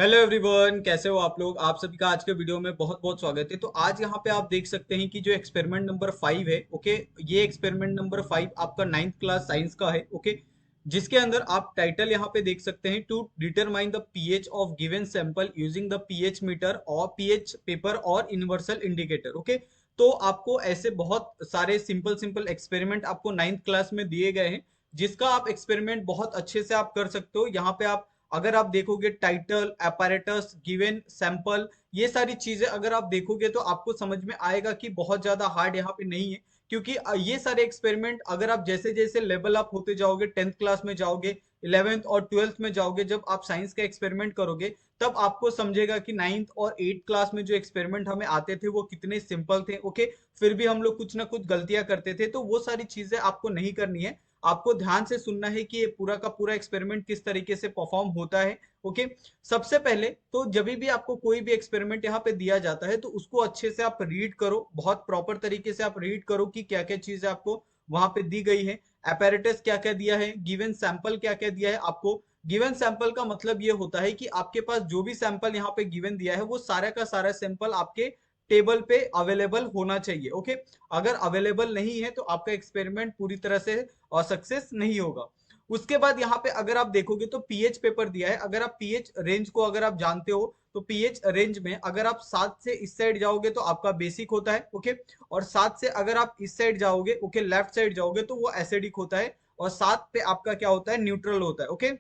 Hello everyone, कैसे हो आप लोग। आप सभी का आज के वीडियो में बहुत बहुत स्वागत है। तो आज यहाँ पे आप देख सकते हैं कि जो एक्सपेरिमेंट नंबर 5 है, ओके। ये एक्सपेरिमेंट नंबर 5 आपका 9th क्लास साइंस का है, ओके। जिसके अंदर आप टाइटल यहाँ पे देख सकते हैं, to determine the pH of given sample using the pH meter और पीएच पेपर और यूनिवर्सल इंडिकेटर, ओके। तो आपको ऐसे बहुत सारे सिंपल सिंपल एक्सपेरिमेंट आपको 9th क्लास में दिए गए हैं, जिसका आप एक्सपेरिमेंट बहुत अच्छे से आप कर सकते हो। यहाँ पे आप अगर आप देखोगे टाइटल, apparatus, गिवन सैंपल, ये सारी चीजें अगर आप देखोगे तो आपको समझ में आएगा कि बहुत ज्यादा हार्ड यहाँ पे नहीं है। क्योंकि ये सारे एक्सपेरिमेंट अगर आप जैसे जैसे लेवल अप होते जाओगे, 10th क्लास में जाओगे, 11th और 12th में जाओगे, जब आप साइंस का एक्सपेरिमेंट करोगे तब आपको समझेगा कि 9th और 8th क्लास में जो एक्सपेरिमेंट हमें आते थे वो कितने सिंपल थे, ओके। फिर भी हम लोग कुछ ना कुछ गलतियां करते थे, तो वो सारी चीजें आपको नहीं करनी है। आपको ध्यान से सुनना है कि ये पूरा का पूरा एक्सपेरिमेंट किस तरीके से परफॉर्म होता है, ओके। सबसे पहले तो जब भी आपको कोई भी एक्सपेरिमेंट यहाँ पे दिया जाता है तो उसको अच्छे से आप रीड करो, बहुत प्रॉपर तरीके से आप रीड करो कि क्या क्या चीजें आपको वहां पे दी गई है। apparatus क्या क्या दिया है, गिवन सैंपल क्या क्या दिया है आपको। गिवन सैंपल का मतलब ये होता है कि आपके पास जो भी सैंपल यहाँ पे गिवन दिया है वो सारा का सारा सैंपल आपके टेबल पे अवेलेबल होना चाहिए, ओके। अगर अवेलेबल नहीं है तो आपका एक्सपेरिमेंट पूरी तरह से सक्सेस नहीं होगा। उसके बाद यहाँ पे अगर आप देखोगे तो पीएच पेपर दिया है। अगर आप पीएच रेंज को अगर आप जानते हो तो पीएच रेंज में अगर आप 7 से इस साइड जाओगे तो आपका बेसिक होता है, ओके। और 7 से अगर आप इस साइड जाओगे, ओके, लेफ्ट साइड जाओगे तो वो एसिडिक होता है। और 7 पे आपका क्या होता है, न्यूट्रल होता है, ओके।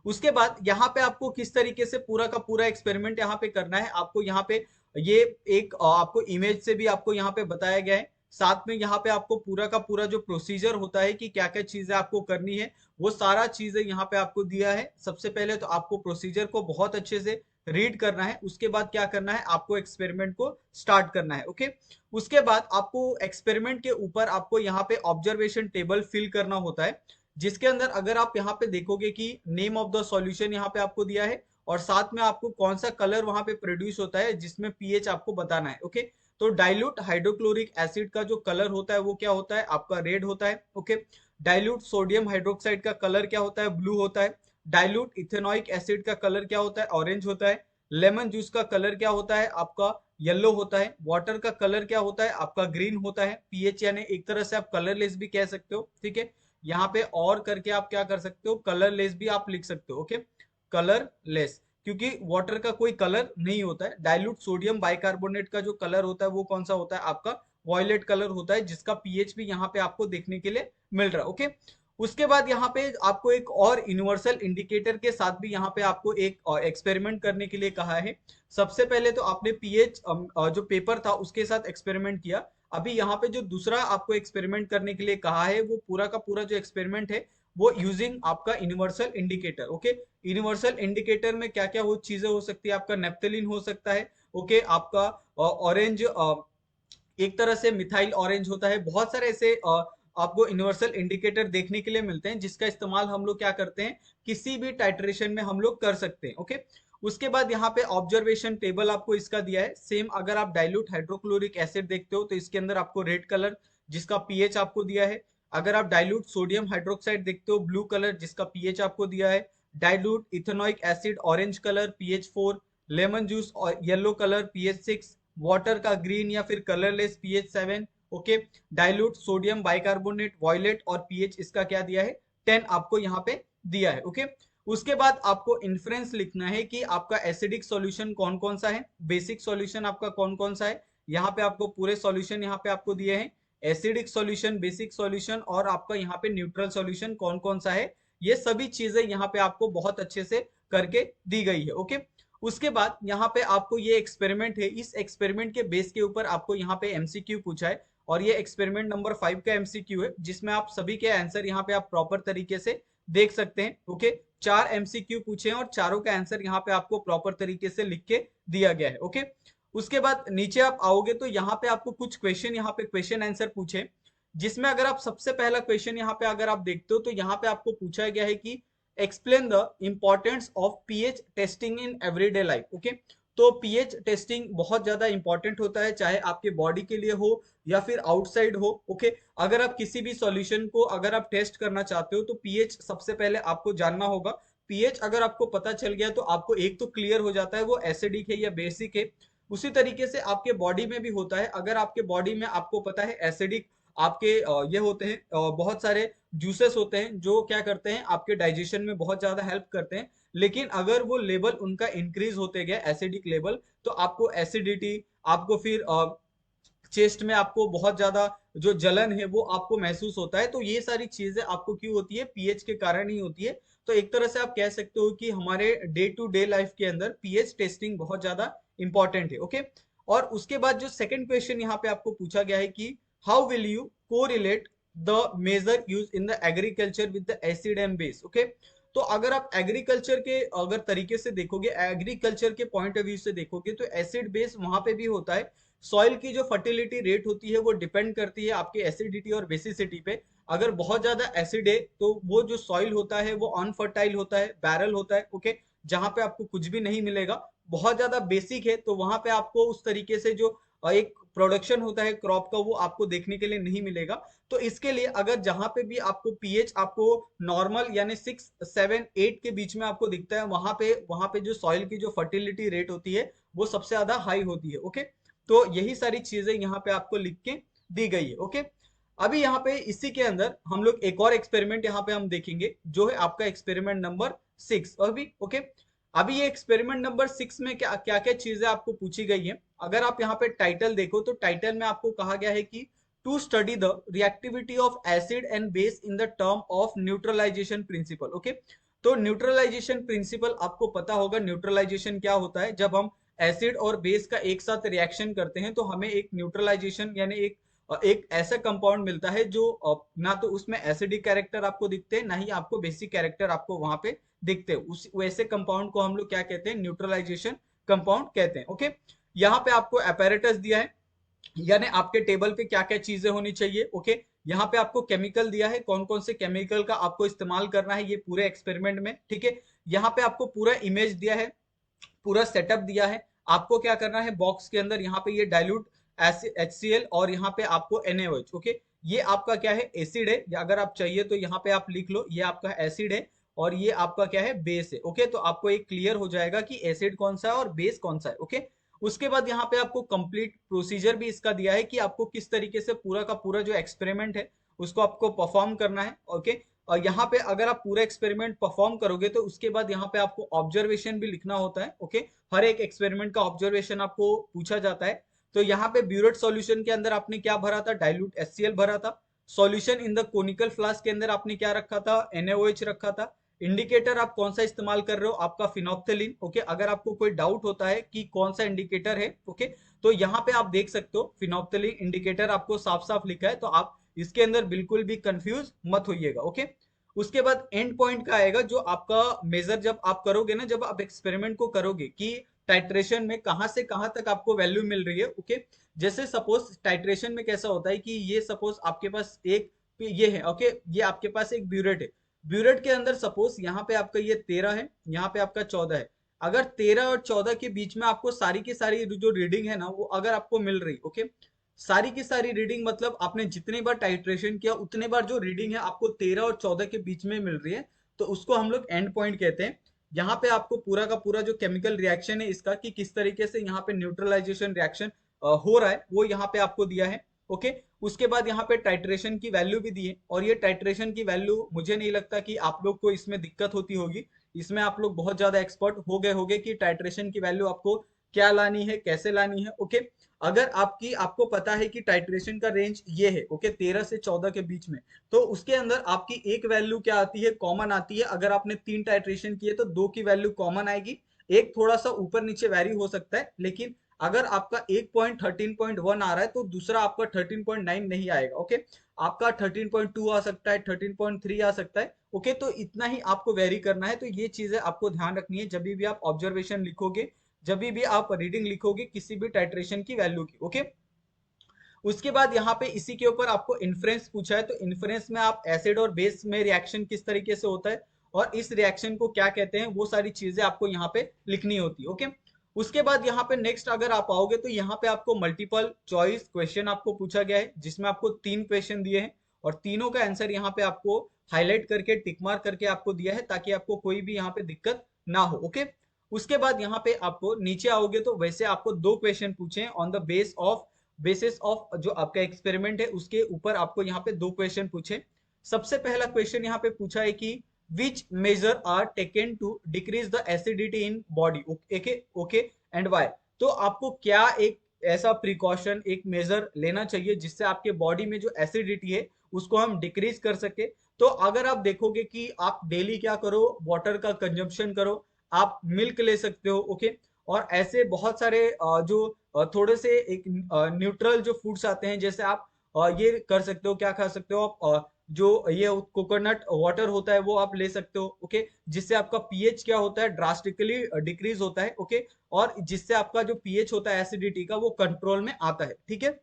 उसके बाद यहाँ पे आपको किस तरीके से पूरा का पूरा एक्सपेरिमेंट यहाँ पे करना है, आपको यहाँ पे ये एक आपको इमेज से भी आपको यहाँ पे बताया गया है। साथ में यहाँ पे आपको पूरा का पूरा जो प्रोसीजर होता है कि क्या क्या चीजें आपको करनी है, वो सारा चीजें यहाँ पे आपको दिया है। सबसे पहले तो आपको प्रोसीजर को बहुत अच्छे से रीड करना है। उसके बाद क्या करना है, आपको एक्सपेरिमेंट को स्टार्ट करना है, ओके। उसके बाद आपको एक्सपेरिमेंट के ऊपर आपको यहाँ पे ऑब्जर्वेशन टेबल फिल करना होता है, जिसके अंदर अगर आप यहाँ पे देखोगे कि नेम ऑफ द सॉल्यूशन यहाँ पे आपको दिया है और साथ में आपको कौन सा कलर वहां पे प्रोड्यूस होता है जिसमें पीएच आपको बताना है, ओके। तो डाइल्यूट हाइड्रोक्लोरिक एसिड का जो कलर होता है वो क्या होता है, आपका रेड होता है, ओके। डाइल्यूट सोडियम हाइड्रोक्साइड का कलर क्या होता है, ब्लू होता है। डाइल्यूट इथेनॉइक एसिड का कलर क्या होता है, ऑरेंज होता है। लेमन जूस का कलर क्या होता है, आपका येलो होता है। वाटर का कलर क्या होता है, आपका ग्रीन होता है। पीएच यानी एक तरह से आप कलरलेस भी कह सकते हो, ठीक है। यहाँ पे और करके आप क्या कर सकते हो, कलरलेस भी आप लिख सकते हो, ओके। कलरलेस, क्योंकि वाटर का कोई कलर नहीं होता है। डाइल्यूट सोडियम बाइकार्बोनेट का जो कलर होता है वो कौन सा होता है, आपका वॉयलेट कलर होता है, जिसका पीएच भी यहाँ पे आपको देखने के लिए मिल रहा है, ओके। उसके बाद यहाँ पे आपको एक और यूनिवर्सल इंडिकेटर के साथ भी यहाँ पे आपको एक एक्सपेरिमेंट करने के लिए कहा है। सबसे पहले तो आपने पीएच जो पेपर था उसके साथ एक्सपेरिमेंट किया। अभी यहाँ पे जो दूसरा आपको एक्सपेरिमेंट करने के लिए कहा है वो पूरा का पूरा जो एक्सपेरिमेंट है वो यूजिंग आपका universal indicator, okay. Universal indicator में क्या क्या वो चीजें हो सकती है, आपका नेप्थलीन हो सकता है, ओके। आपका ऑरेंज, एक तरह से मिथाइल ऑरेंज होता है। बहुत सारे ऐसे आपको यूनिवर्सल इंडिकेटर देखने के लिए मिलते हैं जिसका इस्तेमाल हम लोग क्या करते हैं, किसी भी टाइट्रेशन में हम लोग कर सकते हैं, ओके। उसके बाद यहाँ पे ऑब्जर्वेशन टेबल आपको इसका दिया है सेम। अगर आप डाइल्यूट हाइड्रोक्लोरिक एसिड देखते हो तो इसके अंदर आपको रेड कलर जिसका पीएच आपको दिया है। अगर आप डाइल्यूट सोडियम हाइड्रोक्साइड देखते हो, ब्लू कलर जिसका पीएच आपको दिया है। Dilute ethanoic acid orange colour pH 4, lemon juice और येलो कलर pH 6, वाटर का ग्रीन या फिर colourless pH 7, okay. Dilute sodium bicarbonate violet और पीएच इसका क्या दिया है, 10 आपको यहाँ पे दिया है, ओके। उसके बाद आपको इन्फ्रेंस लिखना है कि आपका एसिडिक सॉल्यूशन कौन कौन सा है, बेसिक सॉल्यूशन आपका कौन कौन सा है। यहाँ पे आपको पूरे सॉल्यूशन यहाँ पे आपको दिए हैं, एसिडिक सॉल्यूशन, बेसिक सॉल्यूशन और आपका यहाँ पे न्यूट्रल सॉल्यूशन कौन कौन सा है। ये सभी चीजें यहाँ पे आपको बहुत अच्छे से करके दी गई है, ओके। उसके बाद यहाँ पे आपको ये एक्सपेरिमेंट है, इस एक्सपेरिमेंट के बेस के ऊपर आपको यहाँ पे एमसीक्यू पूछा है। और ये एक्सपेरिमेंट नंबर 5 का एमसीक्यू है जिसमें आप सभी के आंसर यहाँ पे आप प्रॉपर तरीके से देख सकते हैं, ओके। 4 एमसीक्यू पूछे हैं और चारों का आंसर यहाँ पे आपको प्रॉपर तरीके से लिख के दिया गया है, ओके। उसके बाद नीचे आप आओगे तो यहाँ पे आपको कुछ क्वेश्चन, यहाँ पे क्वेश्चन आंसर पूछे, जिसमें अगर आप सबसे पहला क्वेश्चन यहाँ पे अगर आप देखते हो तो यहाँ पे आपको पूछा गया है कि explain the importance of pH testing in everyday life, okay. तो पीएच टेस्टिंग बहुत ज्यादा इंपॉर्टेंट होता है, चाहे आपके बॉडी के लिए हो या फिर आउटसाइड हो, ओके। अगर आप किसी भी सॉल्यूशन को अगर आप टेस्ट करना चाहते हो तो पीएच सबसे पहले आपको जानना होगा। पीएच अगर आपको पता चल गया तो आपको एक तो क्लियर हो जाता है वो एसिडिक है या बेसिक है। उसी तरीके से आपके बॉडी में भी होता है, अगर आपके बॉडी में आपको पता है एसिडिक आपके ये होते हैं बहुत सारे जूसेस होते हैं जो क्या करते हैं आपके डाइजेशन में बहुत ज्यादा हेल्प करते हैं, लेकिन अगर वो लेवल उनका इंक्रीज होते गया एसिडिक लेवल, तो आपको एसिडिटी, आपको फिर चेस्ट में आपको बहुत ज्यादा जो जलन है वो आपको महसूस होता है। तो ये सारी चीजें आपको क्यों होती है, पीएच के कारण ही होती है। तो एक तरह से आप कह सकते हो कि हमारे डे टू डे लाइफ के अंदर पीएच टेस्टिंग बहुत ज्यादा इंपॉर्टेंट है। ओके, और उसके बाद जो सेकंड क्वेश्चन यहाँ पे आपको पूछा गया है कि how will you correlate the major use in the agriculture with the acid and base. Okay, तो अगर आप एग्रीकल्चर के अगर तरीके से देखोगे, एग्रीकल्चर के पॉइंट ऑफ व्यू से देखोगे, तो एसिड बेस वहां पे भी होता है। सॉइल की जो फर्टिलिटी रेट होती है वो डिपेंड करती है आपके एसिडिटी और बेसिसिटी पे। अगर बहुत ज्यादा एसिड है तो वो जो सॉइल होता है वो अनफर्टाइल होता है, बैरल होता है। ओके, जहां पे आपको कुछ भी नहीं मिलेगा। बहुत ज्यादा बेसिक है तो वहां पे आपको उस तरीके से जो एक प्रोडक्शन होता है क्रॉप का वो आपको देखने के लिए नहीं मिलेगा। तो इसके लिए अगर जहां पे भी आपको पीएच आपको नॉर्मल यानी 6, 7, 8 के बीच में आपको दिखता है, वहां पे जो सॉइल की जो फर्टिलिटी रेट होती है वो सबसे ज्यादा हाई होती है। ओके, तो यही सारी चीजें यहाँ पे आपको लिख के दी गई है। ओके, अभी यहाँ पे इसी के अंदर हम लोग एक और एक्सपेरिमेंट यहाँ पे हम देखेंगे जो है आपका एक्सपेरिमेंट नंबर 6। अभी ओके, अभी ये एक्सपेरिमेंट नंबर 6 में क्या क्या क्या चीजें आपको पूछी गई है। अगर आप यहाँ पे टाइटल देखो तो टाइटल में आपको कहा गया है कि to study the reactivity of acid and base in the term of neutralisation principle. Okay, तो न्यूट्रलाइजेशन प्रिंसिपल आपको पता होगा, न्यूट्रलाइजेशन क्या होता है। जब हम एसिड और बेस का एक साथ रिएक्शन करते हैं तो हमें एक न्यूट्रलाइजेशन यानी एक ऐसा कंपाउंड मिलता है जो ना तो उसमें एसिडिक कैरेक्टर आपको दिखते हैं ना ही आपको बेसिक कैरेक्टर आपको वहां पे दिखते हैं। उस वैसे कंपाउंड को हम लोग क्या कहते हैं, न्यूट्रलाइजेशन कंपाउंड कहते हैं। ओके, यहाँ पे आपको apparatus दिया है, यानी आपके टेबल पे क्या क्या चीजें होनी चाहिए। ओके, यहाँ पे आपको केमिकल दिया है, कौन कौन से केमिकल का आपको इस्तेमाल करना है ये पूरे एक्सपेरिमेंट में। ठीक है, यहाँ पे आपको पूरा इमेज दिया है, पूरा सेटअप दिया है। आपको क्या करना है, बॉक्स के अंदर यहाँ पे ये डाइल्यूट HCl और यहाँ पे आपको NaOH। ओके, ये आपका क्या है, एसिड है, या अगर आप चाहिए तो यहाँ पे आप लिख लो ये आपका एसिड है और ये आपका क्या है, बेस है। ओके, तो आपको एक क्लियर हो जाएगा कि एसिड कौन सा है और बेस कौन सा है। ओके, उसके बाद यहाँ पे आपको कंप्लीट प्रोसीजर भी इसका दिया है कि आपको किस तरीके से पूरा का पूरा जो एक्सपेरिमेंट है उसको आपको परफॉर्म करना है। ओके, और यहाँ पे अगर आप पूरा एक्सपेरिमेंट परफॉर्म करोगे तो उसके बाद यहाँ पे आपको ऑब्जर्वेशन भी लिखना होता है। ओके, हर एक एक्सपेरिमेंट का ऑब्जर्वेशन आपको पूछा जाता है। तो यहाँ पे ब्यूरेट सॉल्यूशन के अंदर आपने क्या भरा था, डाइल्यूट HCl भरा था। Solution in the conical flask के अंदर आपने क्या रखा था, NaOH रखा था। इंडिकेटर आप कौन सा इस्तेमाल कर रहे हो, आपका फिनोप्थेलिन। ओके, अगर आपको कोई डाउट होता है कि कौन सा इंडिकेटर है, ओके, तो यहाँ पे आप देख सकते हो फिनोप्थेलिन इंडिकेटर आपको साफ साफ लिखा है, तो आप इसके अंदर बिल्कुल भी कंफ्यूज मत होइएगा। ओके, उसके बाद एंड पॉइंट का आएगा जो आपका मेजर जब आप करोगे ना, जब आप एक्सपेरिमेंट को करोगे कि टाइट्रेशन में कहां से कहां तक आपको वैल्यू मिल रही है। ओके, जैसे सपोज टाइट्रेशन में कैसा होता है कि ये सपोज आपके पास एक ये है। ओके, ये आपके पास एक ब्यूरेट है, ब्यूरेट के अंदर सपोज यहाँ पे आपका ये 13 है, यहाँ पे आपका 14 है। अगर 13 और 14 के बीच में आपको सारी की सारी जो रीडिंग है ना वो अगर आपको मिल रही, ओके, सारी की सारी रीडिंग मतलब आपने जितने बार टाइट्रेशन किया उतने बार जो रीडिंग है आपको 13 और 14 के बीच में मिल रही है, तो उसको हम लोग एंड पॉइंट कहते हैं। यहाँ पे आपको पूरा का पूरा जो केमिकल रिएक्शन है इसका कि किस तरीके से यहाँ पे न्यूट्रलाइजेशन रिएक्शन हो रहा है वो यहाँ पे आपको दिया है। ओके, उसके बाद यहाँ पे टाइट्रेशन की वैल्यू भी दी है, और ये टाइट्रेशन की वैल्यू मुझे नहीं लगता कि आप लोग को इसमें दिक्कत होती होगी। इसमें आप लोग बहुत ज्यादा एक्सपर्ट हो गए होंगे कि टाइट्रेशन की वैल्यू आपको क्या लानी है, कैसे लानी है। ओके, अगर आपको पता है कि टाइट्रेशन का रेंज ये है, ओके, 13 से 14 के बीच में, तो उसके अंदर आपकी एक वैल्यू क्या आती है, कॉमन आती है। अगर आपने 3 टाइट्रेशन किए तो 2 की वैल्यू कॉमन आएगी, एक थोड़ा सा ऊपर नीचे वैरी हो सकता है, लेकिन अगर आपका एक पॉइंट 13.1 आ रहा है तो दूसरा आपका 13.9 नहीं आएगा। ओके, आपका 13.2 आ सकता है, 13.3 आ सकता है। ओके, तो इतना ही आपको वेरी करना है। तो ये चीजें आपको ध्यान रखनी है जब भी आप ऑब्जर्वेशन लिखोगे, जब भी आप रीडिंग लिखोगे किसी भी टाइट्रेशन की वैल्यू की। ओके, उसके बाद यहाँ पे इसी के ऊपर आपको इन्फ्रेंस पूछा है, तो इन्फ्रेंस में आप एसिड और बेस में रिएक्शन किस तरीके से होता है और इस रिएक्शन को क्या कहते हैं वो सारी चीजें आपको यहाँ पे लिखनी होती है। ओके, उसके बाद यहाँ पे नेक्स्ट अगर आप आओगे तो यहाँ पे आपको मल्टीपल चॉइस क्वेश्चन आपको पूछा गया है जिसमें आपको 3 क्वेश्चन दिए हैं और तीनों का आंसर यहाँ पे आपको हाईलाइट करके टिक मार्क करके आपको दिया है, ताकि आपको कोई भी यहाँ पे दिक्कत ना हो। ओके, उसके बाद यहाँ पे आपको नीचे आओगे तो वैसे आपको दो क्वेश्चन पूछे ऑन द बेसिस ऑफ जो आपका एक्सपेरिमेंट है उसके ऊपर आपको यहाँ पे दो क्वेश्चन पूछे। सबसे पहला क्वेश्चन यहाँ पे पूछा है कि which measure are taken to decrease the acidity in body, okay okay and why. तो आपको क्या एक ऐसा प्रिकॉशन, एक मेजर लेना चाहिए जिससे आपके बॉडी में जो एसिडिटी है उसको हम डिक्रीज कर सके। तो अगर आप देखोगे कि आप डेली क्या करो, वाटर का कंजम्पशन करो, आप मिल्क ले सकते हो। ओके, और ऐसे बहुत सारे जो थोड़े से एक न्यूट्रल जो फूड्स आते हैं, जैसे आप ये कर सकते हो, क्या खा सकते हो आप, जो ये कोकोनट वाटर होता है वो आप ले सकते हो। ओके, जिससे आपका पीएच क्या होता है, ड्रास्टिकली डिक्रीज होता है। ओके, और जिससे आपका जो पीएच होता है एसिडिटी का वो कंट्रोल में आता है। ठीक है,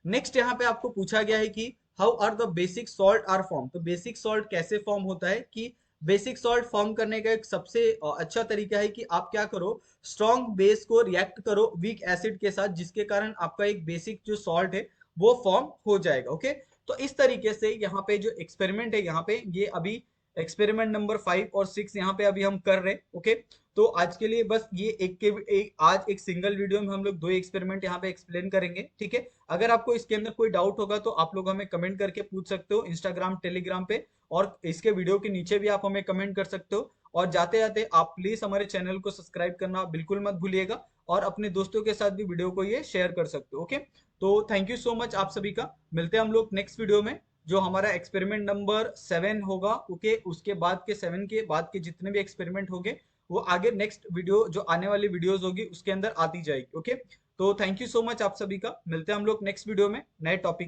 नेक्स्ट यहाँ पे आपको पूछा गया है कि how are the basic salt are form. तो बेसिक सॉल्ट कैसे फॉर्म होता है, कि बेसिक सॉल्ट फॉर्म करने का एक सबसे अच्छा तरीका है कि आप क्या करो, स्ट्रॉन्ग बेस को रिएक्ट करो वीक एसिड के साथ, जिसके कारण आपका एक बेसिक जो सॉल्ट है वो फॉर्म हो जाएगा। ओके, तो इस तरीके से यहाँ पे जो एक्सपेरिमेंट है, यहाँ पे ये अभी एक्सपेरिमेंट नंबर 5 और 6 यहाँ पे अभी हम कर रहे हैं। ओके, तो आज के लिए बस ये आज एक सिंगल वीडियो में हम लोग दो एक्सपेरिमेंट यहाँ पे एक्सप्लेन करेंगे। ठीक है, अगर आपको इसके अंदर कोई डाउट होगा तो आप लोग हमें कमेंट करके पूछ सकते हो इंस्टाग्राम टेलीग्राम पे, और इसके वीडियो के नीचे भी आप हमें कमेंट कर सकते हो। और जाते जाते आप प्लीज हमारे चैनल को सब्सक्राइब करना बिल्कुल मत भूलिएगा, और अपने दोस्तों के साथ भी वीडियो को ये शेयर कर सकते हो। ओके, तो थैंक यू सो मच आप सभी का। मिलते हैं हम लोग नेक्स्ट वीडियो में, जो हमारा एक्सपेरिमेंट नंबर 7 होगा। ओके, उसके बाद के 7 के बाद के जितने भी एक्सपेरिमेंट होंगे वो आगे नेक्स्ट वीडियो जो आने वाली वीडियोस होगी उसके अंदर आती जाएगी। ओके, तो थैंक यू सो मच आप सभी का। मिलते हैं हम लोग नेक्स्ट वीडियो में नए टॉपिक